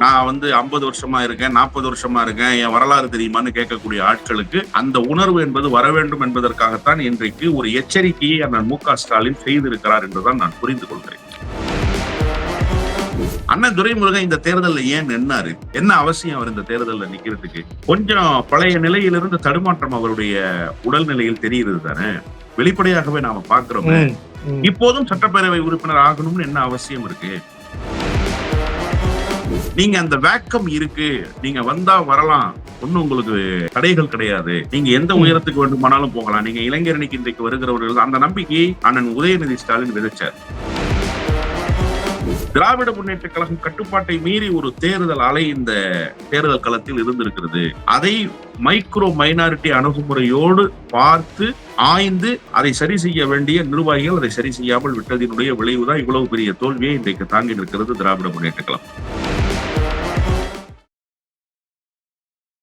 நான் 50 வருஷமா இருக்கேன், 40 வருஷமா இருக்கேன், என் வரலாறு தெரியுமான்னு கேட்கக்கூடிய ஆட்களுக்கு அந்த உணர்வு என்பது வர வேண்டும் என்பதற்காகத்தான் இன்றைக்கு ஒரு எச்சரிக்கையை அண்ணன் மு.க. ஸ்டாலின் செய்திருக்கிறார் என்றுதான் நான் புரிந்து கொள்கிறேன். அண்ணன் துரைமுருகன் இந்த தேர்தலில் ஏன் நின்னாரு? என்ன அவசியம் அவர் இந்த தேர்தலில் நிக்கிறதுக்கு? கொஞ்சம் பழைய நிலையிலிருந்து தடுமாற்றம் அவருடைய உடல்நிலையில் தெரிகிறது தானே, வெளிப்படையாகவே நாம பாக்குறோமே. இப்போதும் சட்டப்பேரவை உறுப்பினர் ஆகணும்னு என்ன அவசியம் இருக்கு? நீங்க அந்த வேக்கம் இருக்கு, நீங்க வந்தா வரலாம், ஒன்னும் உங்களுக்கு தடைகள் கிடையாது, நீங்க எந்த உயரத்துக்கு வேண்டுமானாலும் போகலாம், நீங்க இளைஞரணிக்கு இன்றைக்கு வருகிறவர்கள் அந்த நம்பிக்கையை அண்ணன் உதயநிதி ஸ்டாலின் விதைச்சார். திராவிட முன்னேற்ற கழகம் கட்டுப்பாட்டை மீறி ஒரு தேர்தல் அலை இந்த தேர்தல் களத்தில் இருந்திருக்கிறது. அதை மைக்ரோ மைனாரிட்டி அணுகுமுறையோடு பார்த்து ஆய்ந்து அதை சரி செய்ய வேண்டிய நிர்வாகிகள் அதை சரி செய்யாமல் விட்டதினுடைய விளைவுதான் இவ்வளவு பெரிய தோல்வியை இன்றைக்கு தாங்கி நிற்கிறது Dravida Munnetra Kazhagam.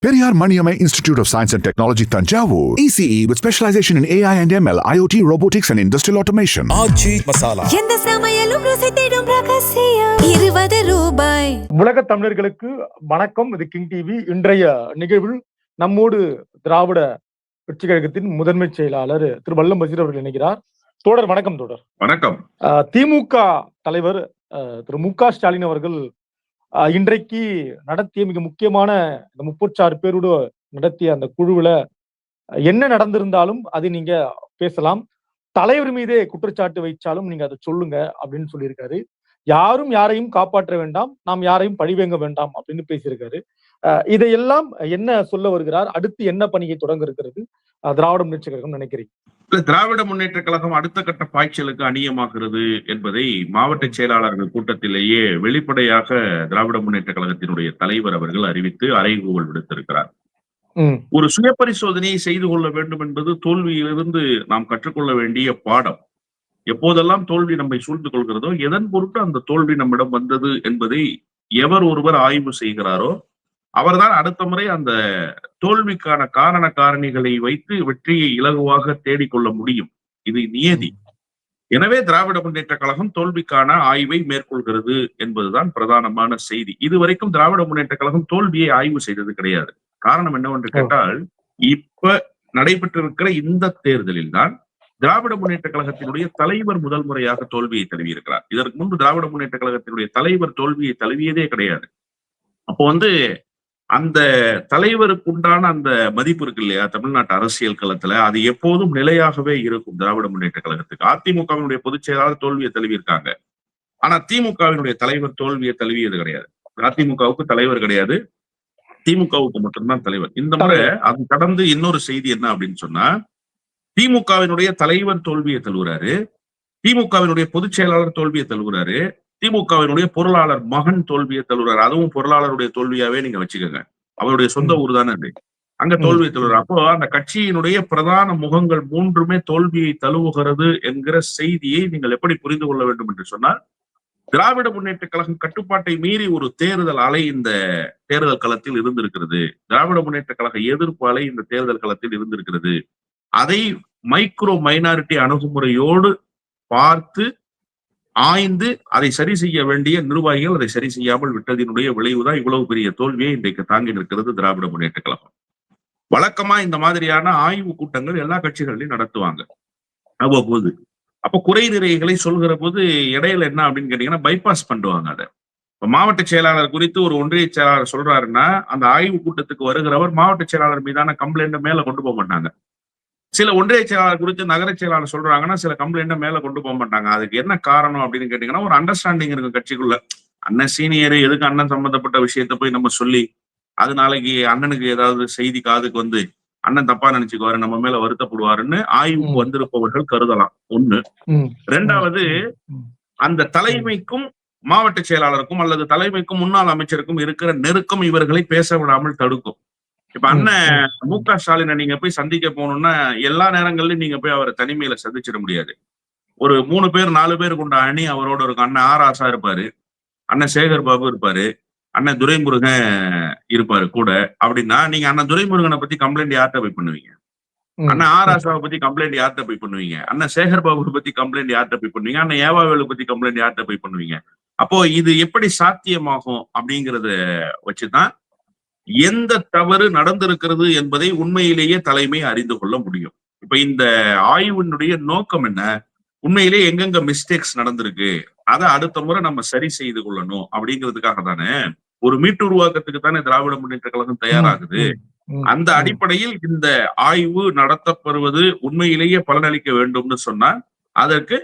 Periyar Maniamai Institute of Science and Technology, Tanjavur. ECE with specialization in AI and ML, IoT, robotics and industrial automation. ஆச்சி மசாலா. எந்த சமையலும் ருசி தேடும் ரகசியம் ₹20. உலக தமிழர்களுக்கு வணக்கம். இது கிங் டிவி. இன்றைய நிகழ்வில் நம்மோடு திராவிட கட்சி கழகத்தின் முதன்மை செயலாளர் திரு வல்லம் பஷீர் அவர்கள் இணைகிறார். தோழர் வணக்கம். தோழர் வணக்கம். திமுக தலைவர் திரு மு.க. ஸ்டாலின் அவர்கள் இன்றைக்கு நடத்திய மிக முக்கியமான 36 பேரோடு நடத்திய அந்த குழுவுல என்ன நடந்திருந்தாலும் அது நீங்க பேசலாம், தலைவர் மீதே குற்றச்சாட்டு வைச்சாலும் நீங்க அதை சொல்லுங்க அப்படின்னு சொல்லியிருக்காரு. யாரும் யாரையும் காப்பாற்ற வேண்டாம், நாம் யாரையும் பழிவேங்க வேண்டாம் அப்படின்னு பேசியிருக்காரு. இதையெல்லாம் என்ன சொல்ல வருகிறார்? அடுத்து என்ன பணியை தொடங்க இருக்கிறது திராவிட முன்னேற்ற கழகம் நினைக்கிறீங்க? திராவிட முன்னேற்ற கழகம் அடுத்த கட்ட பாய்ச்சலுக்கு அணியமாகிறது என்பதை மாவட்ட செயலாளர்கள் கூட்டத்திலேயே வெளிப்படையாக திராவிட முன்னேற்ற கழகத்தினுடைய தலைவர் அவர்கள் அறிவித்து அறைகூவல் விடுத்திருக்கிறார். ஒரு சுய பரிசோதனையை செய்து கொள்ள வேண்டும் என்பது தோல்வியிலிருந்து நாம் கற்றுக்கொள்ள வேண்டிய பாடம். எப்போதெல்லாம் தோல்வி நம்மை சூழ்ந்து கொள்கிறதோ எதன் பொருட்டு அந்த தோல்வி நம்மிடம் வந்தது என்பதை எவர் ஒருவர் ஆய்வு செய்கிறாரோ அவர்தான் அடுத்த முறை அந்த தோல்விக்கான காரண காரணிகளை வைத்து வெற்றியை இலகுவாக தேடிக்கொள்ள முடியும். இது நியதி. எனவே திராவிட முன்னேற்ற கழகம் தோல்விக்கான ஆய்வை மேற்கொள்கிறது என்பதுதான் பிரதானமான செய்தி. இதுவரைக்கும் திராவிட முன்னேற்ற கழகம் தோல்வியை ஆய்வு செய்தது கிடையாது. காரணம் என்னவென்று கேட்டால், இப்ப நடைபெற்றிருக்கிற இந்த தேர்தலில் தான் திராவிட முன்னேற்ற கழகத்தினுடைய தலைவர் முதல் முறையாக தோல்வியை தழுவியிருக்கிறார். இதற்கு முன்பு திராவிட முன்னேற்ற கழகத்தினுடைய தலைவர் தோல்வியை தழுவியதே கிடையாது. அப்போ அந்த தலைவருக்கு உண்டான அந்த மதிப்பு இருக்கு இல்லையா தமிழ்நாட்டு அரசியல் களத்துல, அது எப்போதும் நிலையாகவே இருக்கும் திராவிட முன்னேற்ற கழகத்துக்கு. அதிமுகவினுடைய பொதுச் செயலாளர் தோல்வியை தழுவியிருக்காங்க, ஆனா திமுகவினுடைய தலைவர் தோல்வியை தழுவியது கிடையாது. அதிமுகவுக்கு தலைவர் கிடையாது, திமுகவுக்கு மட்டும்தான் தலைவர். இந்த முறை அது கடந்து இன்னொரு செய்தி என்ன அப்படின்னு சொன்னா, திமுகவினுடைய தலைவர் தோல்வியை தழுவுறாரு, திமுகவினுடைய பொதுச் செயலாளர் தோல்வியை தழுவுறாரு, திமுகவினுடைய பொருளாளர் மகன் தோல்வியை தழுவுறாரு. அதுவும் பொருளாளருடைய தோல்வியாவே நீங்க வச்சுக்கோங்க, அவருடைய சொந்த ஊர் தானே அது, அங்க தோல்வியை தழுவுறாரு. அப்போ அந்த கட்சியினுடைய பிரதான முகங்கள் மூன்றுமே தோல்வியை தழுவுகிறது என்கிற செய்தியை நீங்கள் எப்படி புரிந்து கொள்ள வேண்டும் என்று சொன்னால், திராவிட முன்னேற்ற கழகம் கட்டுப்பாட்டை மீறி ஒரு தேர்தல் அலை இந்த தேர்தல் களத்தில் இருந்திருக்கிறது. திராவிட முன்னேற்ற கழக எதிர்ப்பு அலை இந்த தேர்தல் களத்தில் இருந்திருக்கிறது. அதை மைக்ரோ மைனாரிட்டி அணுகுமுறையோடு பார்த்து ஆய்ந்து அதை சரி செய்ய வேண்டிய நிர்வாகிகள் அதை சரி செய்யாமல் விட்டதினுடைய விளைவுதான் இவ்வளவு பெரிய தோல்வியை இன்றைக்கு தாங்கி நிற்கிறது திராவிட முன்னேற்ற கழகம். வழக்கமா இந்த மாதிரியான ஆய்வு கூட்டங்கள் எல்லா கட்சிகளையும் நடத்துவாங்க அவ்வப்போது. அப்ப குறை நிறைகளை சொல்கிற போது இடையில என்ன அப்படின்னு கேட்டீங்கன்னா பைபாஸ் பண்ணுவாங்க. அதை மாவட்ட செயலாளர் குறித்து ஒரு ஒன்றிய செயலாளர் சொல்றாருன்னா அந்த ஆய்வு கூட்டத்துக்கு வருகிறவர் மாவட்ட செயலாளர் மீதான கம்ப்ளைண்ட் மேல கொண்டு போக மாட்டாங்க. சில ஒன்றிய செயலாளர் குறித்து நகர செயலாளர் சொல்றாங்கன்னா சில கம்ப்ளைண்ட மேல கொண்டு போக மாட்டாங்க. அதுக்கு என்ன காரணம் அப்படின்னு கேட்டீங்கன்னா, ஒரு அண்டர்ஸ்டாண்டிங் இருக்கு கட்சிக்குள்ள. அண்ணன் சீனியர், எதுக்கு அண்ணன் சம்பந்தப்பட்ட விஷயத்த போய் நம்ம சொல்லி அது நாளைக்கு அண்ணனுக்கு ஏதாவது செய்தி காதுக்கு அண்ணன் தப்பா நினைச்சுக்குவாரு, நம்ம மேல வருத்தப்படுவாருன்னு ஆய்வுக்கு வந்திருப்பவர்கள் கருதலாம். ஒண்ணு. ரெண்டாவது, அந்த தலைமைக்கும் மாவட்ட செயலாளருக்கும் அல்லது தலைமைக்கும் முன்னாள் அமைச்சருக்கும் இருக்கிற நெருக்கம் இவர்களை பேச விடாமல் தடுக்கும். இப்ப அண்ணன் மு.க. ஸ்டாலினை நீங்க போய் சந்திக்க போகணும்னா எல்லா நேரங்கள்லயும் நீங்க போய் அவரை தனிமையில சந்திச்சிட முடியாது. ஒரு 3 பேர் 4 பேர் கொண்ட அணி அவரோட இருக்கும். அண்ணன் ஆர் ஆசா இருப்பாரு, அண்ணன் சேகர் பாபு இருப்பாரு, அண்ணன் துரைமுருகன் இருப்பாரு கூட. அப்படின்னா நீங்க அண்ணன் துரைமுருகனை பத்தி கம்ப்ளைண்ட் யார்கிட்ட போய் பண்ணுவீங்க? அண்ணன் ஆர் ஆசாவை பத்தி கம்ப்ளைண்ட் யார்கிட்ட போய் பண்ணுவீங்க? அண்ணன் சேகர் பாபு பத்தி கம்ப்ளைண்ட் யார்கிட்ட போய் பண்ணுவீங்க? அண்ணன் ஏவாவேலு பத்தி கம்ப்ளைண்ட் யார்கிட்ட போய் பண்ணுவீங்க? அப்போ இது எப்படி சாத்தியமாகும் அப்படிங்கறத வச்சுதான் எந்த தவறு நடந்திருக்கிறது என்பதை உண்மையிலேயே தலைமை அறிந்து கொள்ள முடியும். இப்ப இந்த ஆய்வினுடைய நோக்கம் என்ன? உண்மையிலேயே எங்கெங்க மிஸ்டேக்ஸ் நடந்திருக்கு அதை அடுத்த முறை நம்ம சரி செய்து கொள்ளணும் அப்படிங்கிறதுக்காக தானே ஒரு மீட்டு உருவாக்கத்துக்கு தானே திராவிட முன்னேற்ற கழகம் தயாராகுது. அந்த அடிப்படையில் இந்த ஆய்வு நடத்தப்படுவது உண்மையிலேயே பலனளிக்க வேண்டும்னு சொன்னா அதற்கு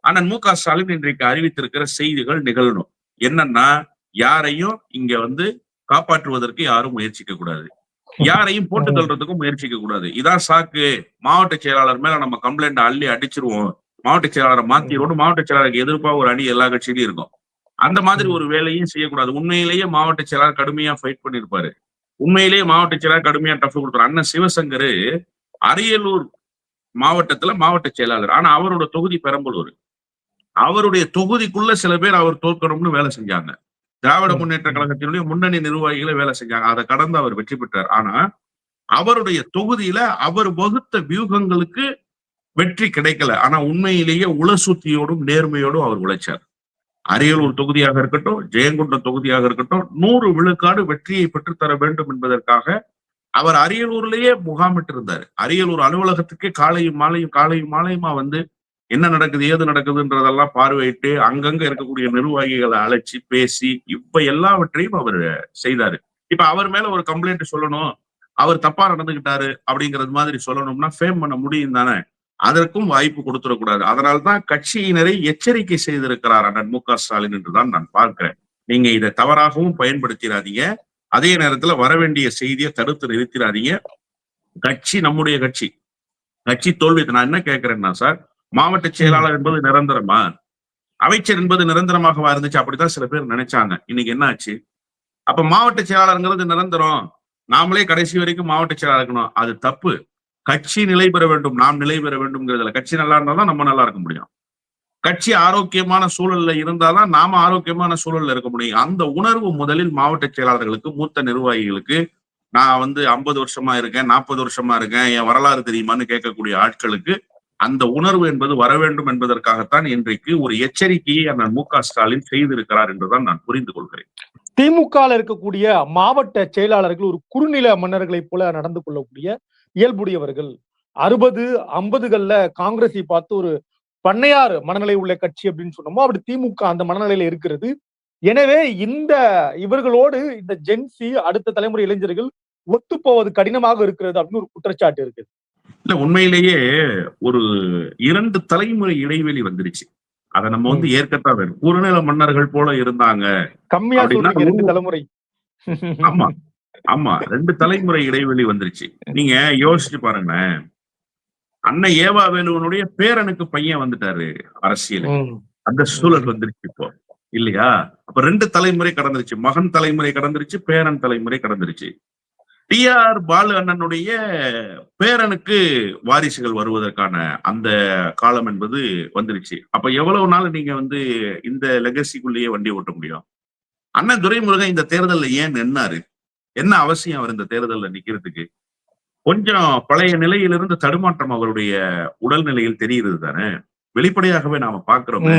அண்ணன் மு க ஸ்டாலின் இன்றைக்கு அறிவித்திருக்கிற செய்திகள் நிகழணும். என்னன்னா, யாரையும் இங்க காப்பாற்றுவதற்கு யாரும் முயற்சிக்க கூடாது, யாரையும் போட்டு தள்ளுறதுக்கும் முயற்சிக்க கூடாது. இதான் சாக்கு, மாவட்ட செயலாளர் மேல நம்ம கம்ப்ளைண்ட் அள்ளி அடிச்சிருவோம், மாவட்ட செயலாளரை மாத்திடுவோம், மாவட்ட செயலாளருக்கு எதிர்ப்பா ஒரு அணி எல்லா கட்சியிலும் இருக்கும். அந்த மாதிரி ஒரு வேலையும் செய்யக்கூடாது. உண்மையிலேயே மாவட்ட செயலாளர் கடுமையா ஃபைட் பண்ணிருப்பாரு, உண்மையிலேயே மாவட்ட செயலாளர் கடுமையா டஃப் கொடுத்தாரு. அண்ணன் சிவசங்கர் அரியலூர் மாவட்டத்துல மாவட்ட செயலாளர், ஆனா அவரோட தொகுதி பெரம்பலூர். அவருடைய தொகுதிக்குள்ள சில பேர் அவர் தோற்கணும்னு வேலை செஞ்சாங்க. திராவிட முன்னேற்ற கழகத்தினுடைய முன்னணி நிர்வாகிகளை வேலை செஞ்சாங்க. அதை கடந்து அவர் வெற்றி பெற்றார். ஆனா அவருடைய தொகுதியில அவர் வகுத்த வியூகங்களுக்கு வெற்றி கிடைக்கல. ஆனா உண்மையிலேயே உளசுத்தியோடும் நேர்மையோடும் அவர் உழைச்சார். அரியலூர் தொகுதியாக இருக்கட்டும், ஜெயங்கொண்டம் தொகுதியாக இருக்கட்டும், 100 விழுக்காடு வெற்றியை பெற்றுத்தர வேண்டும் என்பதற்காக அவர் அரியலூர்லயே முகாமிட்டு இருந்தார். அரியலூர் அலுவலகத்துக்கு காலையும் மாலையுமா என்ன நடக்குது ஏது நடக்குதுன்றதெல்லாம் பார்வையிட்டு அங்கங்க இருக்கக்கூடிய நிர்வாகிகளை அழைச்சி பேசி இப்ப எல்லாவற்றையும் அவர் செய்தாரு. இப்ப அவர் மேல ஒரு கம்ப்ளைண்ட் சொல்லணும், அவர் தப்பா நடந்துகிட்டாரு அப்படிங்கிறது மாதிரி சொல்லணும்னா ஃபேம் பண்ண முடியும் தானே. அதற்கும் வாய்ப்பு கொடுத்துடக்கூடாது. அதனால்தான் கட்சியினரை எச்சரிக்கை செய்திருக்கிறார் அண்ணன் மு க ஸ்டாலின் என்றுதான் நான் பார்க்கிறேன். நீங்க இதை தவறாகவும் பயன்படுத்திடாதீங்க, அதே நேரத்துல வரவேண்டிய செய்தியை தடுத்து நிறுத்திடாதீங்க. கட்சி நம்முடைய கட்சி, கட்சி தோல்வி. நான் என்ன கேட்கிறேன்னா சார், மாவட்ட செயலாளர் என்பது நிரந்தரமா, அமைச்சர் என்பது நிரந்தரமாக இருந்துச்சு, அப்படித்தான் சில பேர் நினைச்சாங்க. இன்னைக்கு என்ன ஆச்சு? அப்ப மாவட்ட செயலாளர்ங்கிறது நிரந்தரம், நாமளே கடைசி வரைக்கும் மாவட்ட செயலாளர் இருக்கணும், அது தப்பு. கட்சி நிலை பெற வேண்டும், நாம் நிலை பெற வேண்டும்ங்கிறதுல கட்சி நல்லா இருந்தாதான் நம்ம நல்லா இருக்க முடியும். கட்சி ஆரோக்கியமான சூழல்ல இருந்தாதான் நாம ஆரோக்கியமான சூழல்ல இருக்க முடியும். அந்த உணர்வு முதலில் மாவட்ட செயலாளர்களுக்கு, மூத்த நிர்வாகிகளுக்கு, நான் 50 வருஷமா இருக்கேன், 40 வருஷமா இருக்கேன், என் வரலாறு தெரியுமான்னு கேட்கக்கூடிய ஆட்களுக்கு அந்த உணர்வு என்பது வர வேண்டும் என்பதற்காகத்தான் இன்றைக்கு ஒரு எச்சரிக்கையை அண்ணன் மு க ஸ்டாலின் செய்திருக்கிறார் என்றுதான் நான் புரிந்து கொள்கிறேன். திமுகவில் இருக்கக்கூடிய மாவட்ட செயலாளர்கள் ஒரு குறுநில மன்னர்களை போல நடந்து கொள்ளக்கூடிய இயல்புடையவர்கள். 60, 50கள்ல காங்கிரஸை பார்த்து ஒரு பண்ணையார் மனநிலை உள்ள கட்சி அப்படின்னு சொன்னோமோ அப்படி திமுக அந்த மனநிலையில இருக்கிறது. எனவே இவர்களோடு இந்த ஜென்சி அடுத்த தலைமுறை இளைஞர்கள் ஒத்து போவது கடினமாக இருக்கிறது அப்படின்னு ஒரு குற்றச்சாட்டு இருக்கு. இல்ல, உண்மையிலேயே ஒரு 2 தலைமுறை இடைவெளி வந்துருச்சு. அதை நம்ம ஏற்கத்தான் வேணும். குறுநில மன்னர்கள் போல இருந்தாங்க, கம்மியா சொல்றீங்க 2 தலைமுறை. ஆமா ஆமா 2 தலைமுறை இடைவெளி வந்துருச்சு. நீங்க யோசிச்சு பாருங்க, அண்ணன் ஏவாவேலுவனுடைய பேரனுக்கு பையன் வந்துட்டாரு அரசியல், அந்த சூழல் வந்துருச்சு இப்போ இல்லையா? அப்ப 2 தலைமுறை கடந்துருச்சு, மகன் தலைமுறை கடந்துருச்சு, பேரன் தலைமுறை கடந்துருச்சு. டி.ஆர். பாலு அண்ணனுடைய பேரனுக்கு வாரிசுகள் வருவதற்கான அந்த காலம் என்பது வந்துருச்சு. அப்ப எவ்வளவு நாள் நீங்க இந்த லெகசிக்குள்ளேயே வண்டி ஓட்ட முடியும்? அண்ணன் துரைமுருகன் இந்த தேர்தல்ல ஏன் நின்னாரு? என்ன அவசியம் அவர் இந்த தேர்தல்ல நிக்கிறதுக்கு? கொஞ்சம் பழைய நிலையிலிருந்து தடுமாற்றம் அவருடைய உடல்நிலையில் தெரிகிறது தானே, வெளிப்படையாகவே நாம பாக்குறோமே.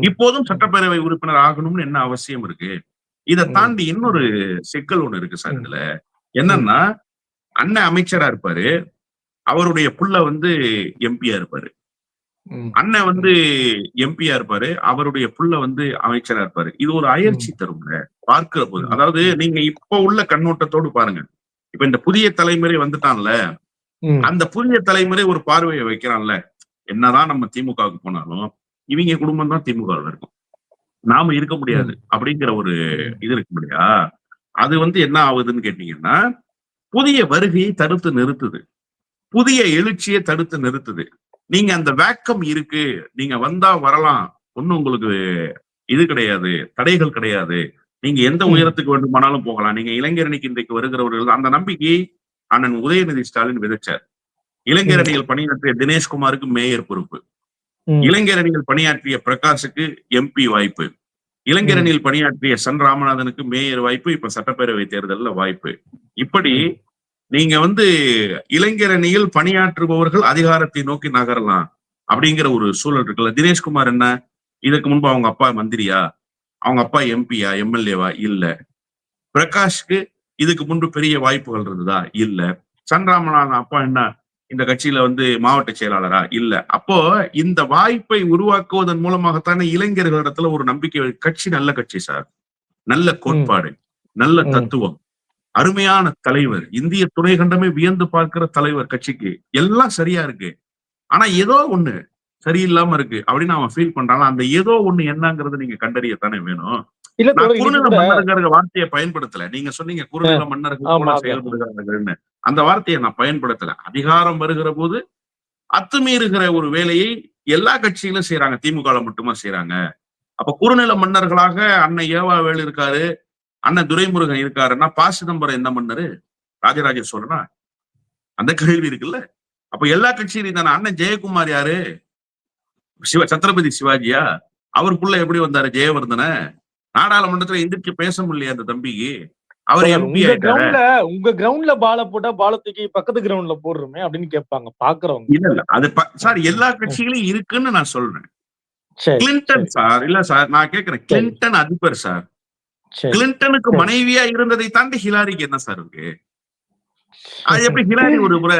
இப்போதும் சட்டப்பேரவை உறுப்பினர் ஆகணும்னு என்ன அவசியம் இருக்கு? இதை தாண்டி இன்னொரு சிக்கல் ஒண்ணு இருக்கு சார். இதுல என்னன்னா, அண்ணன் அமைச்சரா இருப்பாரு, அவருடைய புள்ள எம்பியா இருப்பாரு. அண்ணன் எம்பியா இருப்பாரு, அவருடைய புள்ள அமைச்சரா இருப்பாரு. இது ஒரு அயற்சி தரும்ல பார்க்கிற போது. அதாவது நீங்க இப்ப உள்ள கண்ணோட்டத்தோடு பாருங்க, இப்ப இந்த புதிய தலைமுறை வந்துட்டான்ல, அந்த புதிய தலைமுறை ஒரு பார்வையை வைக்கிறான்ல, என்னதான் நம்ம திமுகவுக்கு போனாலும் இவங்க குடும்பம் தான் திமுகவில் இருக்கும், நாம இருக்க முடியாது அப்படிங்கிற ஒரு இது இருக்கு இல்லையா? அது என்ன ஆகுதுன்னு கேட்டீங்கன்னா, புதிய வருகையை தடுத்து நிறுத்துது, புதிய எழுச்சியை தடுத்து நிறுத்துது. நீங்க அந்த வேக்கம் இருக்கு, நீங்க வந்தா வரலாம், ஒண்ணும் உங்களுக்கு இது கிடையாது, தடைகள் கிடையாது, நீங்க எந்த உயரத்துக்கு வேண்டுமானாலும் போகலாம், நீங்க இளைஞரணிக்கு இன்றைக்கு வருகிறவர்கள் அந்த நம்பிக்கையை அண்ணன் உதயநிதி ஸ்டாலின் விதைச்சார். இளைஞரணிகள் பணியாற்றிய தினேஷ்குமாருக்கு மேயர் பொறுப்பு, இளைஞரணிகள் பணியாற்றிய பிரகாஷுக்கு எம்பி வாய்ப்பு, இளைஞரணியில் பணியாற்றிய சன் ராமநாதனுக்கு மேயர் வாய்ப்பு, இப்ப சட்டப்பேரவை தேர்தலில் வாய்ப்பு. இப்படி நீங்க இளைஞரணியில் பணியாற்றுபவர்கள் அதிகாரத்தை நோக்கி நகரலாம் அப்படிங்கிற ஒரு சூழல் இருக்குல்ல. தினேஷ்குமார் என்ன, இதுக்கு முன்பு அவங்க அப்பா மந்திரியா, அவங்க அப்பா எம்பியா, எம்எல்ஏவா? இல்ல. பிரகாஷ்க்கு இதுக்கு முன்பு பெரிய வாய்ப்புகள் இருந்ததா? இல்ல. சந்திரராமநாதன் அப்பா என்ன இந்த கட்சியில மாவட்ட செயலாளரா? இல்ல. அப்போ இந்த வாய்ப்பை உருவாக்குவதன் மூலமாகத்தானே இளைஞர்களிடத்துல ஒரு நம்பிக்கை. கட்சி நல்ல கட்சி சார், நல்ல கோட்பாடு, நல்ல தத்துவம், அருமையான தலைவர், இந்திய துணை கண்டமே வியந்து பார்க்கிற தலைவர். கட்சிக்கு எல்லாம் சரியா இருக்கு, ஆனா ஏதோ ஒண்ணு சரியில்லாம இருக்கு அப்படின்னு அவன் ஃபீல் பண்றான். அந்த ஏதோ ஒண்ணு என்னங்கிறது நீங்க கண்டறியத்தானே வேணும். நான் குறுநில மன்னருங்கிற வார்த்தையை பயன்படுத்தல. நீங்க சொன்னீங்க குறுநில மன்னர்கள் கூட செயல்படுகிறார்கள்னு. அந்த வார்த்தையை நான் பயன்படுத்தல. அதிகாரம் வருகிற போது அத்துமீறுகிற ஒரு வேலையை எல்லா கட்சியிலும் செய்யறாங்க, திமுக மட்டுமா செய்யறாங்க. அப்ப குறுநில மன்னர்களாக அண்ணன் ஏவாவேலு இருக்காரு, அண்ணன் துரைமுருகன் இருக்காருன்னா ப. சிதம்பரம் எந்த மன்னரு? ராஜராஜ சோழனா? அந்த கேள்வி இருக்குல்ல. அப்ப எல்லா கட்சியிலும் தானே. அண்ணன் ஜெயக்குமார் யாரு? சத்ரபதி சிவாஜியா? அவருக்குள்ள எப்படி வந்தாரு ஜெயவர்தன? நாடாளுமன்றத்துல எந்திரிச்சு பேச முடியல அந்த தம்பிக்கு. அவர் எம்பி ஆயிட்டாரு. உங்க கிரவுண்ட்ல பால போட்டா பால தூக்கி பக்கத்து கிரவுண்ட்ல போடுறோமே அப்படின்னு கேட்பாங்க பாக்குறவங்க. இல்ல அது சார் எல்லா கட்சிகளையும் இருக்குன்னு நான் சொல்றேன். கிளின்டன் சார், இல்ல சார் நான் கேக்குறேன், கிளின்டன் அதிபர் சார், கிளின்டனுக்கு மனைவியா இருந்ததை தாண்டி ஹிலாரிக்கு என்ன சார் இருக்கு? அது எப்படி ஹிலாரி ஒரு முறை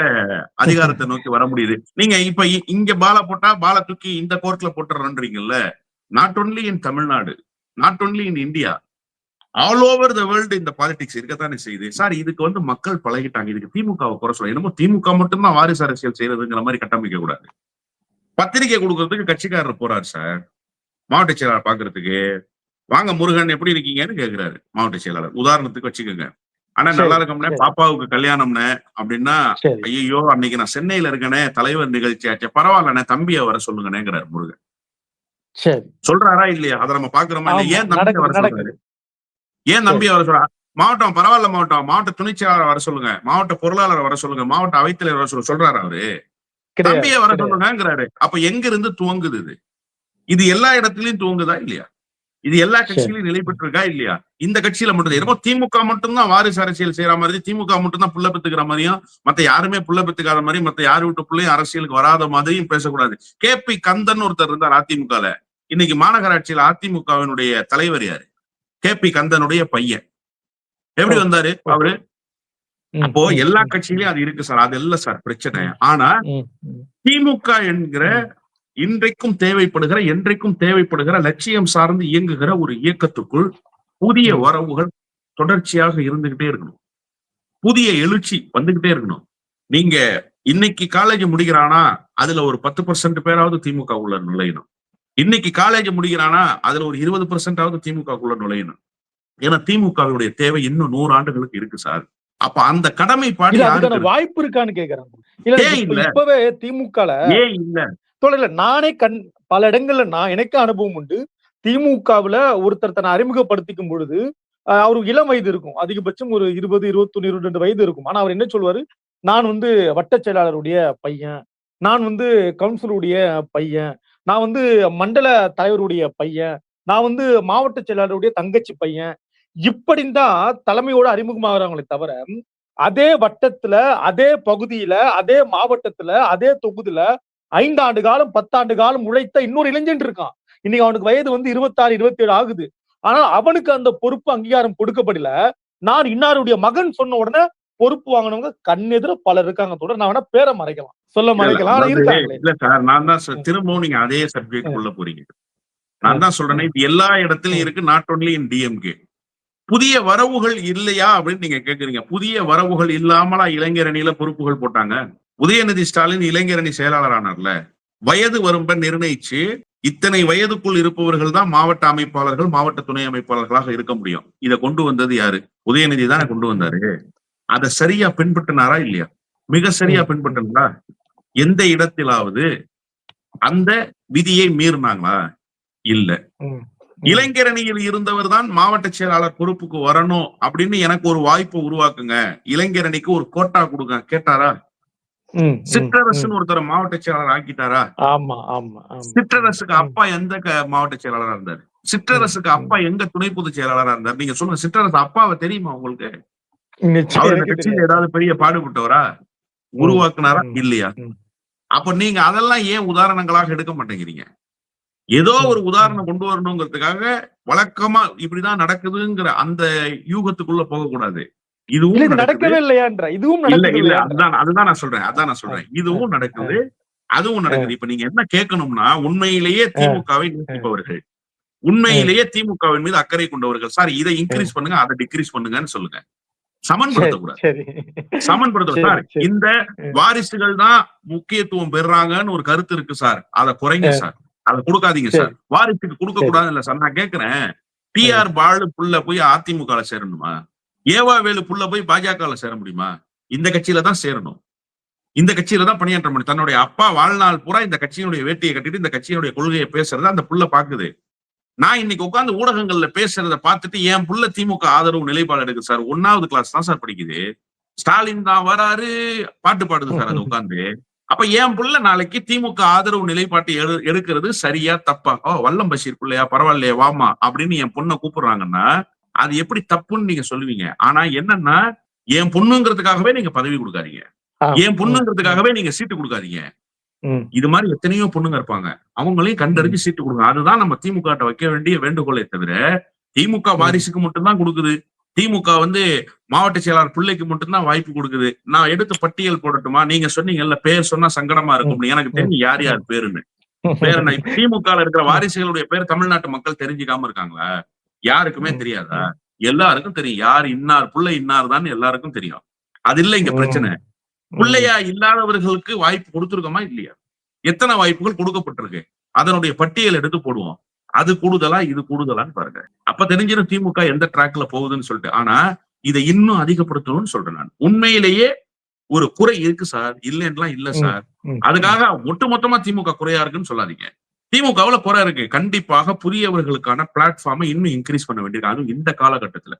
அதிகாரத்தை நோக்கி வர முடியுது? நீங்க இப்ப இங்க பால போட்டா பால தூக்கி இந்த கோர்ட்ல போட்டுறீங்கல்ல. Not only in Tamil Nadu, not only in India, all over the world இந்த பாலிடிக்ஸ் இருக்கத்தானே செய்யுது சார். இதுக்கு மக்கள் பழகிட்டாங்க. இதுக்கு திமுகவை குறை சொல்ல, என்னமோ திமுக மட்டும்தான் வாரிசு அரசியல் செய்யறதுங்கிற மாதிரி கட்டமைக்க கூடாது. பத்திரிகை கொடுக்கறதுக்கு கட்சிக்காரர் போறாரு சார் மாவட்ட செயலாளர் பாக்குறதுக்கு. வாங்க முருகன் எப்படி இருக்கீங்கன்னு கேக்குறாரு மாவட்ட செயலாளர். உதாரணத்துக்கு வச்சுக்கோங்க, ஆனா நல்லா இருக்கோம்னே, பாப்பாவுக்கு கல்யாணம்னு அப்படின்னா, ஐயோ அன்னைக்கு நான் சென்னையில இருக்கேனே, தலைவர் நிகழ்ச்சி ஆச்சு, பரவாயில்லண்ணே தம்பியை வர சொல்லுங்கன்னேங்கிறாரு முருகன். சொல்றாரா இல்லையா? அதை நம்ம பாக்குறோமா? ஏன் தம்பியை வர சொல்றாரு? ஏன் தம்பியை வர சொல்ற? மாவட்டம் பரவாயில்ல, மாவட்ட துணை செயலாளர் வர சொல்லுங்க, மாவட்ட பொருளாளர் வர சொல்லுங்க, மாவட்ட அவைத்தலைவர் வர சொல்றாரு அவரு. தம்பியை வர சொல்லுங்கிறாரு. அப்ப எங்க இருந்து துவங்குது இது? இது எல்லா இடத்துலயும் துவங்குதா இல்லையா? இது எல்லா கட்சியிலும் நிலை பெற்றிருக்கா இல்லையா? இந்த கட்சியில மட்டும் என்னமோ திமுக மட்டும்தான் வாரிசு அரசியல் செய்யற மாதிரி, திமுக மட்டும்தான் புள்ள பெத்துக்கிற மாதிரியும், மத்த யாருமே புள்ள பெத்துக்காத மாதிரி, மத்த யாரு விட்டு பிள்ளையும் அரசியலுக்கு வராத மாதிரியும் பேசக்கூடாது. கே.பி. கந்தன் ஒருத்தர் இருந்தார் அதிமுகல. இன்னைக்கு மாநகராட்சியில அதிமுகவினுடைய தலைவர் யாரு? கே.பி. கந்தனுடைய பையன். எப்படி வந்தாரு அவரு? அப்போ எல்லா கட்சியிலயும் அது இருக்கு சார், அது இல்ல சார் பிரச்சனை. ஆனா திமுக என்கிற இன்றைக்கும் தேவைப்படுகிற, என்றைக்கும் தேவைப்படுகிற, லட்சியம் சார்ந்து இயங்குகிற ஒரு இயக்கத்துக்குள் புதிய வரவுகள் தொடர்ச்சியாக இருந்துகிட்டே இருக்கணும். புதிய எழுச்சி வந்துகிட்டே இருக்கணும். நீங்க இன்னைக்கு காலேஜ் முடிக்கிறானா அதுல ஒரு 10% பேராவது திமுக உள்ள நுழையணும். இன்னைக்கு காலேஜ் முடிக்கிறானா அதுல ஒரு 20% திமுக உள்ள நுழையணும். ஏன்னா திமுகவுடைய தேவை இன்னும் 100 ஆண்டுகளுக்கு இருக்கு சார். அப்ப அந்த கடமைப்பாடு வாய்ப்பு இருக்கான்னு கேக்குறாங்க. இப்பவே திமுக ஏன் இல்ல தோழல, நானே பல இடங்கள்ல நான் எனக்கு அனுபவம் உண்டு. திமுகவுல ஒருத்தர் தன்னை அறிமுகப்படுத்திக்கும் பொழுது அவருக்கு இளம் வயது இருக்கும், அதிகபட்சம் ஒரு 20, 21, 22 வயது இருக்கும். ஆனா அவர் என்ன சொல்வாரு, நான் வட்ட செயலாளருடைய பையன், நான் கவுன்சிலுடைய பையன், நான் மண்டல தலைவருடைய பையன், நான் மாவட்ட செயலாளருடைய தங்கச்சி பையன், இப்படிதான் தலைமையோட அறிமுகமாகறாங்களே தவிர, அதே வட்டத்துல, அதே பகுதியில, அதே மாவட்டத்துல, அதே தொகுதியில 5 ஆண்டு காலம் 10 ஆண்டு காலம் உழைத்த இன்னொரு இளைஞன் இருக்கான். இன்னைக்கு அவனுக்கு வயது 26, 27 ஆகுது. ஆனா அவனுக்கு அந்த பொறுப்பு அங்கீகாரம் கொடுக்கப்படல. நான் இன்னாருடைய மகன் சொன்ன உடனே பொறுப்பு வாங்கினவங்க கண்ணெதிர பலர் இருக்காங்க. தொடர் நான் வேணா பேரை மறைக்கலாம், சொல்ல மறைக்கலாம். இல்ல சார், நான் தான் திரும்பவும் நீங்க அதே சப்ஜெக்ட் உள்ள போறீங்க. நான் தான் சொல்றேன், இது எல்லா இடத்துலயும் இருக்கு, நாட் ஒன்லி இன் டிஎம்கே. புதிய வரவுகள் இல்லையா அப்படின்னு நீங்க கேக்குறீங்க. புதிய வரவுகள் இல்லாமலா இளைஞரணியில பொறுப்புகள் போட்டாங்க? உதயநிதி ஸ்டாலின் இளைஞரணி செயலாளர் ஆனார்ல. வயது வரம்பை நிர்ணயிச்சு இத்தனை வயதுக்குள் இருப்பவர்கள் தான் மாவட்ட அமைப்பாளர்கள், மாவட்ட துணை அமைப்பாளர்களாக இருக்க முடியும். இதை கொண்டு வந்தது யாரு? உதயநிதி தானே கொண்டு வந்தாரு. அதை சரியா பின்பற்றினாரா இல்லையா? மிக சரியா பின்பற்றினாரா? எந்த இடத்திலாவது அந்த விதியை மீறினாங்களா? இல்ல. இளைஞரணியில் இருந்தவர் தான் மாவட்ட செயலாளர் பொறுப்புக்கு வரணும் அப்படின்னு எனக்கு ஒரு வாய்ப்பை உருவாக்குங்க, இளைஞரணிக்கு ஒரு கோட்டா கொடுங்க கேட்டாரா? சிற்றரசுன்னு ஒருத்தர் மாவட்ட செயலாளர் ஆக்கிட்டாரா? சிற்றரசுக்கு அப்பா எந்த மாவட்ட செயலாளரா இருந்தாரு? சிற்றரசுக்கு அப்பா எங்க துணை பொதுச் செயலாளரா இருந்தாரு? நீங்க சொல்லுங்க, சிற்றரசு அப்பாவை தெரியுமா உங்களுக்கு? அவர் இந்த எனக்கு கட்சியில தெரியாது. ஏதாவது பெரிய பாடுபட்டவரா, ம், உருவாக்குனாரா ம், இல்லையா? ம், அப்ப நீங்க அதெல்லாம் ஏன் உதாரணங்களாக எடுக்க மாட்டேங்கிறீங்க? ஏதோ ஒரு ம், ம். உதாரணம் கொண்டு வரணுங்கிறதுக்காக வழக்கமா இப்படிதான் நடக்குதுங்கிற அந்த யூகத்துக்குள்ள போகக்கூடாது. இல்ல இதுவும் இது நடக்குது. நடக்கவே இல்லையான்ற, இதுவும் இல்ல நடக்குது இல்ல இல்லையான்ற. அதுதான் நான் சொல்றேன். அதான் நான் அ, சொல்றேன். அ, இதுவும் அ, நடக்குது. அதுவும் அ, நடக்குது. இப்ப நீங்க என்ன கேட்கணும்னா, உண்மையிலேயே அ, திமுகவை அ, நேசிப்பவர்கள், அ, உண்மையிலேயே திமுகவின் மீது அக்கறை கொண்டவர்கள், சார் இதை அ. இன்கிரீஸ் பண்ணுங்க, அதை டிக்ரீஸ் பண்ணுங்கன்னு சொல்லுங்க. சரி, சமன்படுத்தக்கூடாது. சரி. சமன்படுத்தணும் சரி, சார். சரி. இந்த அ, வாரிசுகள் தான் முக்கியத்துவம் பெறுறாங்கன்னு ஒரு கருத்து இருக்கு சார். அத குறைங்க அ, சார். அத குடுக்காதீங்க சார். சரி, வாரிசுக்கு குடுக்க சரி. கூடாதுன்னு இல்ல சார். நான் கேட்கிறேன். அ, டி.ஆர். பாலு புள்ள போய் அதிமுகல சேரணுமா? ஏவா வேலு புள்ள போய் பாஜகல சேர முடியுமா? இந்த கட்சியில தான் சேரணும். இந்த கட்சியில தான் பணியாற்ற முடியும். தன்னுடைய அப்பா வாழ்நாள் பூரா இந்த கட்சியினுடைய வேட்டியை கட்டிட்டு இந்த கட்சியினுடைய கொள்கையை பேசுறத அந்த புள்ள பாக்குது. நான் இன்னைக்கு உட்கார்ந்து ஊடகங்கள்ல பேசுறத பார்த்துட்டு என் புள்ள திமுக ஆதரவு நிலைப்பாடு எடுக்குது சார். 1வது கிளாஸ் தான் சார் படிக்குது. ஸ்டாலின் தான் வராரு, பாட்டு பாடுது சார் அது உட்கார்ந்து. அப்ப என் புள்ள நாளைக்கு திமுக ஆதரவு நிலைப்பாட்டை எடுக்கிறது சரியா தப்பா? ஓ வல்லம் பஷீர் பிள்ளையா பரவாயில்லையே வாமா அப்படின்னு என் பொண்ணை கூப்பிடுறாங்கன்னா அது எப்படி தப்புன்னு நீங்க சொல்லுவீங்க. ஆனா என்னன்னா என் பொண்ணுங்கிறதுக்காகவே நீங்க பதவி கொடுக்காதீங்க. ஆம். என் ம், ம், பொண்ணுங்கிறதுக்காகவே நீங்க சீட்டு கொடுக்காதீங்க. ம், இது மாதிரி எத்தனையோ பொண்ணுங்க இருப்பாங்க. அவங்களையும் ம், கண்டறிஞ்சு சீட்டு கொடுங்க. அதுதான் நம்ம திமுக கிட்ட வைக்க வேண்டிய வேண்டுகோளே தவிர, திமுக ம், வாரிசுக்கு மட்டும் தான் குடுக்குது. திமுக மாவட்ட செயலாளர் பிள்ளைக்கு மட்டும் தான் வாய்ப்பு குடுக்குது. நான் எடுத்து பட்டியல் போடட்டுமா? நீங்க சொன்னீங்கல்ல, பேர் சொன்னா சங்கடமா ம், இருக்கும்னு. எனக்கு ம், தெரியும் யார் ம். யார் பேருன்னு. பேர் என்ன? இப்ப திமுகல இருக்கிற ம், வாரிசுகளுடைய பேர் தமிழ்நாட்டு மக்கள் தெரிஞ்சுக்காம இருக்காங்களா? யாருக்குமே ம், தெரியாதா? ம், எல்லாருக்கும் தெரியும். யார் இன்னார் புள்ள இன்னார் தான் எல்லாருக்கும் தெரியும். அது இல்ல இங்க பிரச்சனை. ம், ம், புள்ளையா இல்லாதவர்களுக்கு வாய்ப்பு கொடுத்திருக்கோமா இல்லையா? எத்தனை வாய்ப்புகள் கொடுக்கப்பட்டிருக்கு? அதனுடைய பட்டியல் எடுத்து போடுவோம். அது கூடுதலா, இது கூடுதலான்னு பாருங்க. அப்ப தெரிஞ்சிடும் திமுக எந்த ட்ராக்ல போகுதுன்னு சொல்லிட்டு. ஆனா, இதை இன்னும் அதிகப்படுத்தணும்னு சொல்றேன் நான். உண்மையிலேயே ஒரு குறை இருக்கு சார். இல்லன்னுலாம் இல்ல ம், சார். ம், ம். அதுக்காக ஒட்டுமொத்தமா திமுக குறையா இருக்குன்னு சொல்லாதீங்க. திமுகவுல குறை இருக்கு. கண்டிப்பாக புதியவர்களுக்கான பிளாட்ஃபார்மை இன்னும் இன்கிரீஸ் பண்ண வேண்டியிருக்கு. அதுவும் இந்த காலகட்டத்துல.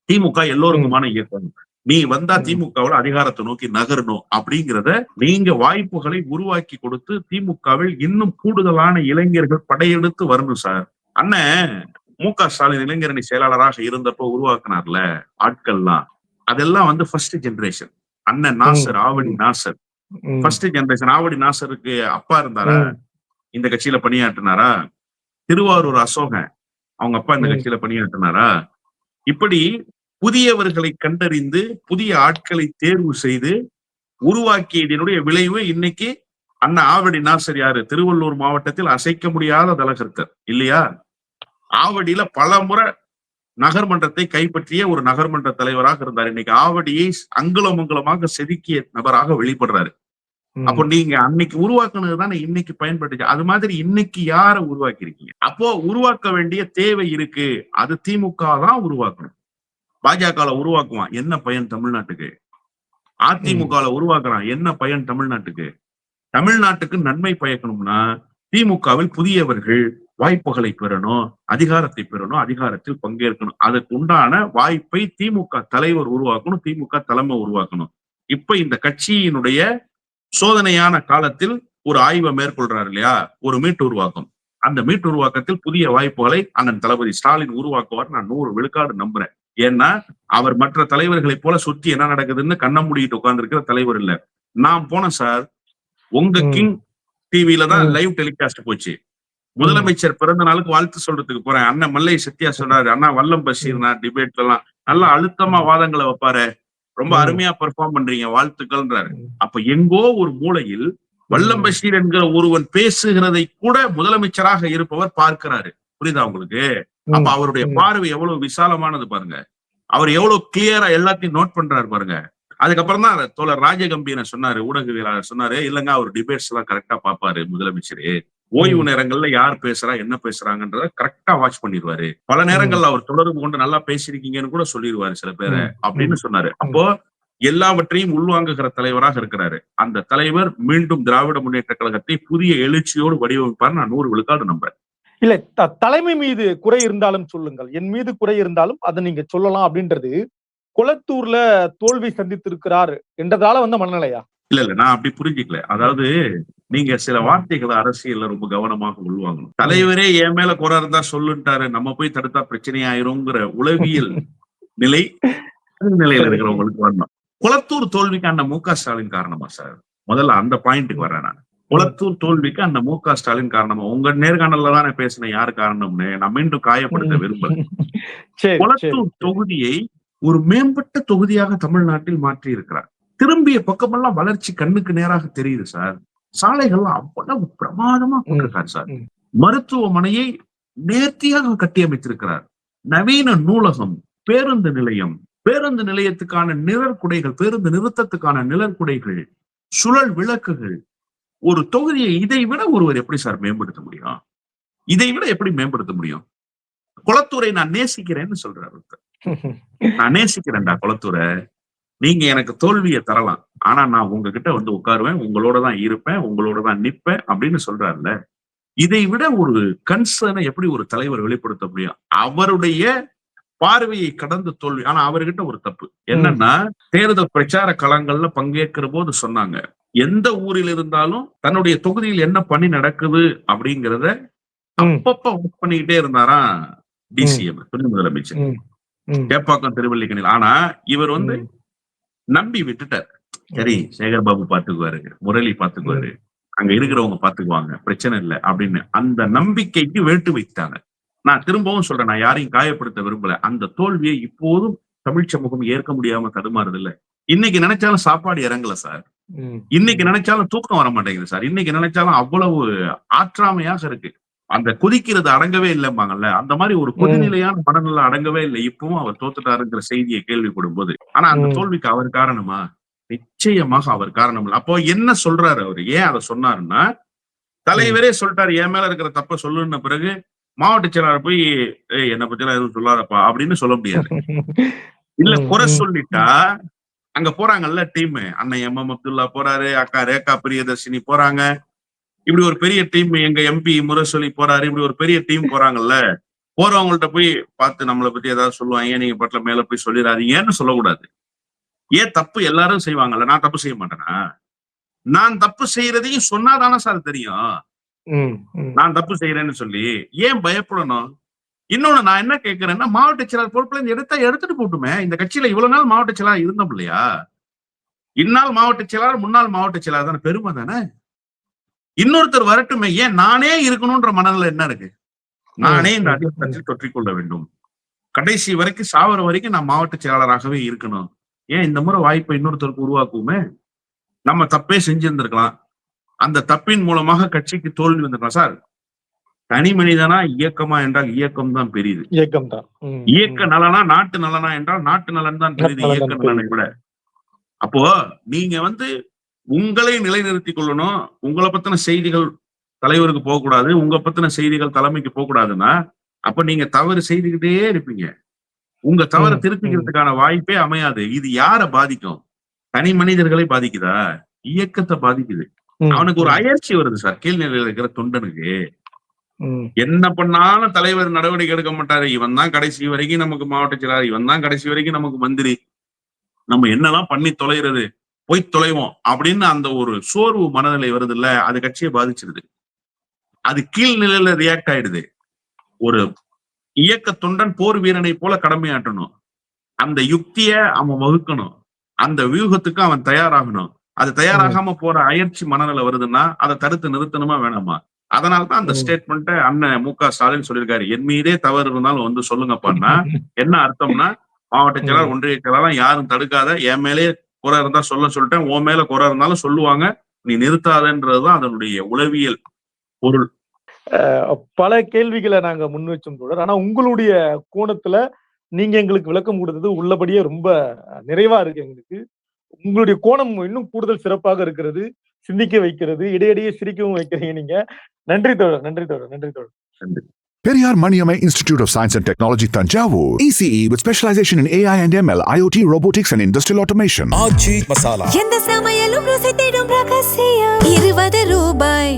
திமுக ம், எல்லோருக்குமான இயக்கம். நீ வந்தா ம், திமுகவுல அதிகாரத்தை நோக்கி நகரணும் அப்படிங்கிறத நீங்க வாய்ப்புகளை உருவாக்கி கொடுத்து திமுகவில் இன்னும் கூடுதலான இளைஞர்கள் படையெடுத்து வரணும் சார். அண்ணன் மு.க. ஸ்டாலின் இளைஞரணி செயலாளராக இருந்தப்போ உருவாக்குனார்ல ஆட்கள்லாம். அதெல்லாம் ஃபர்ஸ்ட் ஜெனரேஷன். அண்ணன் ம், நாசர், ஆவடி ம், நாசர். ம், ஃபர்ஸ்ட் ஜெனரேஷன். ஆவடி நாசருக்கு அப்பா இருந்தாரா? ம், இந்த கட்சியில பணியாற்றினாரா? திருவாரூர் அசோகன் அவங்க அப்பா இந்த ம். கட்சியில பணியாற்றினாரா? இப்படி புதியவர்களை கண்டறிந்து புதிய ஆட்களை தேர்வு செய்து உருவாக்கியதனுடைய விளைவு இன்னைக்கு அண்ணா ஆவடி நாசர் யாரு? திருவள்ளூர் மாவட்டத்தில் அசைக்க முடியாத தலகர்த்தர் இல்லையா? ஆவடியில பல முறை நகர்மன்றத்தை கைப்பற்றிய ஒரு நகர்மன்ற தலைவராக இருந்தார். இன்னைக்கு ஆவடியை அங்குலம் அங்குலமாக செதுக்கிய நபராக வெளிப்படுறாரு. அப்போ ம். நீங்க அன்னைக்கு உருவாக்குனது தானே இன்னைக்கு பயன்பட்டுச்சு. அது மாதிரி இன்னைக்கு யார உருவாக்கிருக்கீங்க? அப்போ உருவாக்க வேண்டிய தேவை இருக்கு. அது திமுக தான் உருவாக்கணும். பாஜகல உருவாக்குவான். என்ன பயன் தமிழ்நாட்டுக்கு? ம். அதிமுகல உருவாக்குறான். என்ன பயன் தமிழ்நாட்டுக்கு? தமிழ்நாட்டுக்கு நன்மை பயக்கணும்னா திமுகவில் புதியவர்கள் வாய்ப்புகளை பெறணும், அதிகாரத்தை பெறணும், அதிகாரத்தில் பங்கேற்கணும். அதுக்கு உண்டான வாய்ப்பை திமுக தலைவர் உருவாக்கணும், திமுக தலைமை உருவாக்கணும். இப்ப இந்த கட்சியினுடைய சோதனையான காலத்தில் ஒரு ஆய்வை மேற்கொள்றாரு இல்லையா? ஒரு மீட்டு உருவாக்கம். அந்த மீட்டு உருவாக்கத்தில் புதிய வாய்ப்புகளை அண்ணன் தளபதி ஸ்டாலின் உருவாக்குவார். நான் 100 விழுக்காடு நம்புறேன். ஏன்னா, அவர் மற்ற தலைவர்களைப் போல சுத்தி என்ன நடக்குதுன்னு கண்ண மூடிட்டு உட்கார்ந்து இருக்கிற தலைவர் இல்ல. நான் போனேன் சார். உங்க ம். கிங் டிவில தான் ம். லைவ் டெலிகாஸ்ட் போச்சு. ம். முதலமைச்சர் பிறந்த நாளுக்கு வாழ்த்து சொல்றதுக்கு போறேன். அண்ணன் மல்லை சத்யா சொல்றாரு. அண்ணா வல்லம் பஷீர் ம். டிபேட்ல எல்லாம் நல்லா அழுத்தமா ம். வாதங்களை வைப்பாரு. ரொம்ப ம். அருமையா பெர்ஃபார்ம் பண்றீங்க வாழ்த்துக்கள்ன்றாரு. ம். அப்ப எங்கோ ஒரு மூலையில் வல்லம் ம். பஷீர் என்கிற ஒருவன் பேசுகிறதை கூட முதலமைச்சராக இருப்பவர் பார்க்கிறாரு. புரியுதா உங்களுக்கு? அப்ப ம். அவருடைய ம். பார்வை எவ்வளவு விசாலமானது பாருங்க. அவர் எவ்வளவு கிளியரா எல்லாத்தையும் நோட் பண்றாரு பாருங்க. அதுக்கப்புறம் தான் தோழர் ராஜகம்பீரன் சொன்னாரு, ஊடகவியலாளர் சொன்னாரு, இல்லங்க அவர் டிபேட்ஸ் எல்லாம் கரெக்டா பாப்பாரு முதலமைச்சரு. ஓய்வு ம். நேரங்கள்ல யார் பேசுறா, என்ன பேசுறாங்கன்றத கரெக்டா வாட்ச் பண்ணிடுவாரு. பல ம். நேரங்கள்ல அவர் தொடர்பு கொண்டு நல்லா பேசிருக்கீங்கன்னு கூட சொல்லிடுவாரு சில பேரை ம். அப்படின்னு ம். சொன்னாரு. ம். அப்போ எல்லாவற்றையும் உள்வாங்குகிற தலைவராக இருக்கிறாரு. அந்த தலைவர் மீண்டும் திராவிட முன்னேற்ற கழகத்தை புதிய எழுச்சியோடு வடிவமைப்பார். நான் 100 விழுக்காடு நம்புறேன். இல்ல தலைமை மீது குறை இருந்தாலும் சொல்லுங்கள். என் மீது குறை இருந்தாலும் அதை நீங்க சொல்லலாம் அப்படின்றது கொளத்தூர்ல தோல்வி சந்தித்திருக்கிறார் என்றதால வந்த மனநிலையா? இல்ல நான் அப்படி புரிஞ்சுக்கல. அதாவது நீங்க சில வார்த்தைகளை அரசியல்ல ரொம்ப கவனமாக உள்வாங்கணும். தலைவரே என் மேல குறை இருந்தா சொல்லுன்ட்டாரு, நம்ம போய் தடுத்தா பிரச்சனை ஆயிருங்கிற உளவியல் நிலை நிலையில இருக்கிறவங்களுக்கு வரணும். குளத்தூர் தோல்விக்கு அந்த மு.க. ஸ்டாலின் காரணமா சார்? முதல்ல அந்த பாயிண்ட்டுக்கு வர்றேன் நான். குளத்தூர் தோல்விக்கு அந்த மு.க. ஸ்டாலின் காரணமா? உங்க நேர்காணல்ல தானே பேசினேன் யாரு காரணம்னு. நான் மீண்டும் காயப்படுத்த விரும்பல. குளத்தூர் தொகுதியை ஒரு மேம்பட்ட தொகுதியாக தமிழ்நாட்டில் மாற்றி இருக்கிறார். திரும்பிய பக்கமெல்லாம் வளர்ச்சி கண்ணுக்கு நேராக தெரியுது சார். சாலைகள் அவ்வளவு பிரமாதமா போட்டிருக்காரு சார். மருத்துவமனையை நேர்த்தியாக கட்டி அமைத்திருக்கிறார். நவீன நூலகம், பேருந்து நிலையம், பேருந்து நிலையத்துக்கான நிழற்குடைகள், பேருந்து நிறுத்தத்துக்கான நிழற்குடைகள், சுழல் விளக்குகள். ஒரு தொகுதியை இதை விட ஒருவர் எப்படி சார் மேம்படுத்த முடியும்? இதை விட எப்படி மேம்படுத்த முடியும்? குளத்தூரை நான் நேசிக்கிறேன்னு சொல்றாரு. நான் நேசிக்கிறேன்டா குளத்தூரை. நீங்க எனக்கு தோல்வியை தரலாம், ஆனா நான் உங்ககிட்ட வந்து உட்காருவேன், உங்களோட தான் இருப்பேன், உங்களோட தான் நிப்பேன் அப்படின்னு சொல்றாருல்ல. இதை விட ஒரு கன்சர்னை எப்படி ஒரு தலைவர் வெளிப்படுத்த முடியும்? அவருடைய பார்வையை கடந்து தோல்வி. ஆனா அவர்கிட்ட ஒரு தப்பு என்னன்னா, தேர்தல் பிரச்சார களங்கள்ல பங்கேற்கிற போது சொன்னாங்க, எந்த ஊரில் இருந்தாலும் தன்னுடைய தொகுதியில் என்ன பணி நடக்குது அப்படிங்கிறத அப்பப்ப ஒர்க் பண்ணிக்கிட்டே இருந்தாராம் டிசிஎம், துணை முதலமைச்சர் கேப்பாக்கம் திருவல்லிக்கணில். ஆனா இவர் வந்து நம்பி விட்டுட்டார். சரி, சேகர் பாபு பாத்துக்குவாரு, முரளி பாத்துக்குவாரு, அங்க இருக்கிறவங்க பாத்துக்குவாங்க, பிரச்சனை இல்லை அப்படின்னு அந்த நம்பிக்கைக்கு வேட்டு வைத்தாங்க. நான் திரும்பவும் சொல்றேன், நான் யாரையும் காயப்படுத்த விரும்பல. அந்த தோல்வியை இப்போதும் தமிழ் சமூகம் ஏற்க முடியாம தடுமாறுது இல்ல. இன்னைக்கு நினைச்சாலும் சாப்பாடு இறங்கல சார். இன்னைக்கு நினைச்சாலும் தூக்கம் வர மாட்டேங்குது சார். இன்னைக்கு நினைச்சாலும் அவ்வளவு ஆற்றாமையாக இருக்கு. அந்த கொதிக்கிறது அடங்கவே இல்லைம்பாங்கல்ல, அந்த மாதிரி ஒரு கொதிநிலையான மனநிலை அடங்கவே இல்லை. இப்பவும் அவர் தோத்துட்டாருங்கிற செய்தியை கேள்விப்படும் போது. ஆனா அந்த தோல்விக்கு அவர் காரணமா? நிச்சயமாக அவர் காரணம் இல்லை. அப்போ என்ன சொல்றாரு அவரு? ஏன் அதை சொன்னாருன்னா, தலைவரே சொல்லிட்டாரு என் மேல இருக்கிற தப்ப சொல்லுன்ன பிறகு மாவட்ட செயலாளர் போய் என்னை பத்தி எல்லாம் எதுவும் சொல்லாதப்பா அப்படின்னு சொல்ல முடியாது. இல்ல குறை சொல்லிட்டா அங்க போறாங்கல்ல டீம், அண்ணன் எம்.எம். அப்துல்லா போறாரு, அக்கா ரேகா பிரியதர்ஷினி போறாங்க, இப்படி ஒரு பெரிய டீம், எங்க எம்பி முரசொலி போறாரு, இப்படி ஒரு பெரிய டீம் போறாங்கல்ல. போறவங்கள்ட்ட போய் பார்த்து நம்மளை பத்தி ஏதாவது சொல்லுவாங்க, நீங்க பட்ல மேல போய் சொல்லிடாதீங்கன்னு சொல்லக்கூடாது. ஏன் தப்பு எல்லாரும் செய்வாங்கல்ல, நான் தப்பு செய்ய மாட்டேனா? நான் தப்பு செய்யறதையும் சொன்னாதானே சார் தெரியும் நான் தப்பு செய்யறேன்னு சொல்லி. ஏன் பயப்படணும்? இன்னொன்னு நான் என்ன கேட்கிறேன்னா, மாவட்ட செயலாளர் பொறுப்புல இருந்து எடுத்துட்டு போட்டுமே. இந்த கட்சியில இவ்வளவு நாள் மாவட்ட செயலாளர் இருந்தோம் இல்லையா? இந்நாள் மாவட்ட செயலாளர், முன்னாள் மாவட்ட செயலாளர் தானே, பெருமை தானே. இன்னொருத்தர் வரட்டுமே, ஏன் நானே இருக்கணும்ன்ற மனநிலை என்ன இருக்கு? நானே இந்த அதிகாரத்தில் தொற்றிக்கொள்ள வேண்டும், கடைசி வரைக்கும் சாவர வரைக்கும் நான் மாவட்ட செயலாளராகவே இருக்கணும். ஏன் இந்த முறை வாய்ப்பை இன்னொருத்தருக்கு உருவாக்குவோமே? நம்ம தப்பே செஞ்சிருந்திருக்கலாம். அந்த தப்பின் மூலமாக கட்சிக்கு தோல்வி வந்திருக்கலாம் சார். தனி மனிதனா இயக்கமா என்றால் இயக்கம் தான் பெரியது. இயக்கம் தான். இயக்க நலனா நாட்டு நலனா என்றால் நாட்டு நலன் தான் பெரியது இயக்க நலனை விட. அப்போ நீங்க வந்து உங்களை நிலைநிறுத்திக் கொள்ளணும். உங்களை பத்தின செய்திகள் தலைவருக்கு போகக்கூடாது, உங்க பத்தின செய்திகள் தலைமைக்கு போகக்கூடாதுன்னா அப்ப நீங்க தவறு செய்துகிட்டே இருப்பீங்க. உங்க தவறை திருப்பிக்கிறதுக்கான வாய்ப்பே அமையாது. இது யார பாதிக்கும்? தனி மனிதர்களை பாதிக்குதா? இயக்கத்தை பாதிக்குது. அவனுக்கு ஒரு அயற்சி வருது சார். கீழ்நிலையில இருக்கிற தொண்டனுக்கு என்ன பண்ணாலும் தலைவர் நடவடிக்கை எடுக்க மாட்டாரு. இவன் தான் கடைசி வரைக்கும் நமக்கு மாவட்ட செயலாளர், இவன் தான் கடைசி வரைக்கும் நமக்கு மந்திரி, நம்ம என்னெல்லாம் பண்ணி தொலைறது, போய் தொலைவோம் அப்படின்னு அந்த ஒரு சோர்வு மனநிலை வருது இல்ல, அது கட்சியை பாதிச்சிருது. அது கீழ்நிலையில ரியாக்ட் ஆயிடுது. ஒரு இயக்க தொண்டன் போர் வீரனை போல கடமையாற்றணும். அந்த யுக்திய அவன் வகுக்கணும், அந்த வியூகத்துக்கு அவன் தயாராகணும். அது தயாராகாம போற அயற்சி மனநிலை வருதுன்னா அதை தடுத்து நிறுத்தணுமா வேணாமா? அதனால்தான் அந்த ஸ்டேட்மெண்ட்டை அண்ணன் மு.க. ஸ்டாலின் சொல்லியிருக்காரு. என் மீதே தவறு இருந்தாலும் வந்து சொல்லுங்கப்பான்னா என்ன அர்த்தம்னா, மாவட்ட செயலாளர், ஒன்றிய செயலாளர் யாரும் தடுக்காத, என் மேலே குறை இருந்தா சொல்லிட்டேன், உன் மேல குறை இருந்தாலும் சொல்லுவாங்க, நீ நிறுத்தாதன்றதுதான் அதனுடைய உளவியல் பொருள். பல கேள்விகளை நாங்க முன் வச்சோம் தொடர். ஆனா உங்களுடைய கோணத்துல நீங்க எங்களுக்கு விளக்கம் கொடுத்தது உள்ளபடியே ரொம்ப நிறைவா இருக்கு எங்களுக்கு. உங்களுடைய கோணம் இன்னும் கூடுதல் சிறப்பாக இருக்கிறது, சிந்திக்க வைக்கிறது, இடையிடையே சிரிக்கவும் வைக்கிறீங்க நீங்க. நன்றி தோழர், நன்றி தோழர், நன்றி தோழர். நன்றி. Periyar Maniamai Institute of Science and Technology, Tanjavur. ECE with specialization in AI and ML, IoT, robotics and industrial automation. எந்த சமையலும் ருசி தேடும் ரகசியம் 20 ரூபாய்.